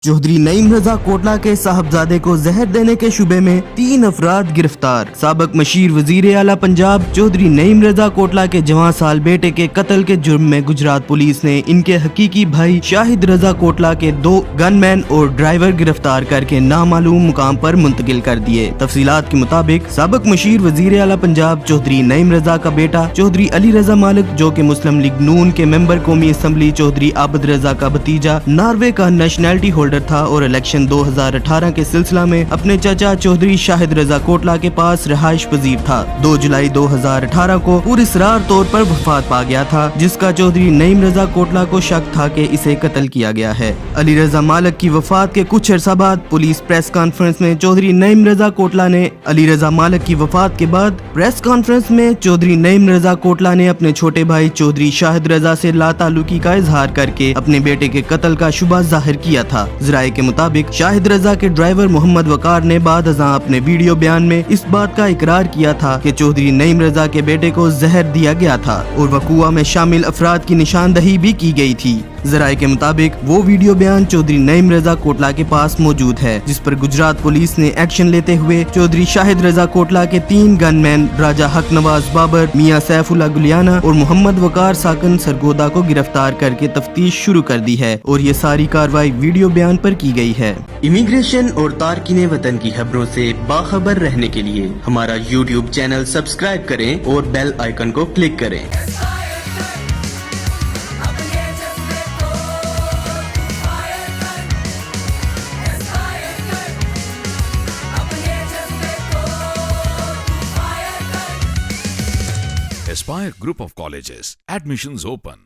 चौधरी नईम रजा कोटला के साहबजादे को जहर देने के शुबे में 3 अफराद गिरफ्तार। साबिक मशीर वजीर आला पंजाब चौधरी नईम रजा कोटला के जवां साल बेटे के कत्ल के जुर्म में गुजरात पुलिस ने इनके हकीकी भाई शाहिद रजा कोटला के 2 गनमैन और ड्राइवर गिरफ्तार करके नामालूम मुकाम पर मुंतकिल कर दिए। तफसीलात के मुताबिक साबिक मशीर वजीर आला पंजाब चौधरी नईम रजा का बेटा चौधरी अली रजा मालिक, जो कि मुस्लिम लीग नून के मेंबर कौमी असम्बली चौधरी आबद रजा का भतीजा, नॉर्वे का नेशनैलिटी होल्डर था और इलेक्शन 2018 के सिलसिला में अपने चाचा चौधरी शाहिद रजा कोटला के पास रिहाइश पजीर था। 2 जुलाई 2018 को पुरस्रार तौर पर वफात पा गया था, जिसका चौधरी नईम रजा कोटला को शक था कि इसे कत्ल किया गया है। अली रजा मालिक की वफात के कुछ अरसा बाद पुलिस प्रेस कॉन्फ्रेंस में चौधरी नईम रजा कोटला ने अली रजा मालिक की वफात के बाद प्रेस कॉन्फ्रेंस में चौधरी नईम रजा कोटला ने अपने छोटे भाई चौधरी शाहिद रजा से लाताल्लुकी का इजहार करके अपने बेटे के कत्ल का शुबा जाहिर किया था। ज़राए के मुताबिक शाहिद रजा के ड्राइवर मोहम्मद वकार ने बाद अज़ां अपने वीडियो बयान में इस बात का इकरार किया था कि चौधरी नईम रजा के बेटे को जहर दिया गया था और वक़ूआ में शामिल अफराद की निशानदही भी की गई थी। ज़राए के मुताबिक वो वीडियो बयान चौधरी नईम रजा कोटला के पास मौजूद है, जिस पर गुजरात पुलिस ने एक्शन लेते हुए चौधरी शाहिद रजा कोटला के 3 गनमैन राजा हक नवाज बाबर, मियां सैफुल्लाह गुलियाना और मोहम्मद वकार साकन सरगोदा को गिरफ्तार करके तफ्तीश शुरू कर दी है और ये सारी कार्रवाई वीडियो बयान पर की गई है। इमिग्रेशन और तारकीने वतन की खबरों से बाखबर रहने के लिए हमारा YouTube चैनल सब्सक्राइब करें और बेल आइकन को क्लिक करें। Aspire Group of Colleges. Admissions open.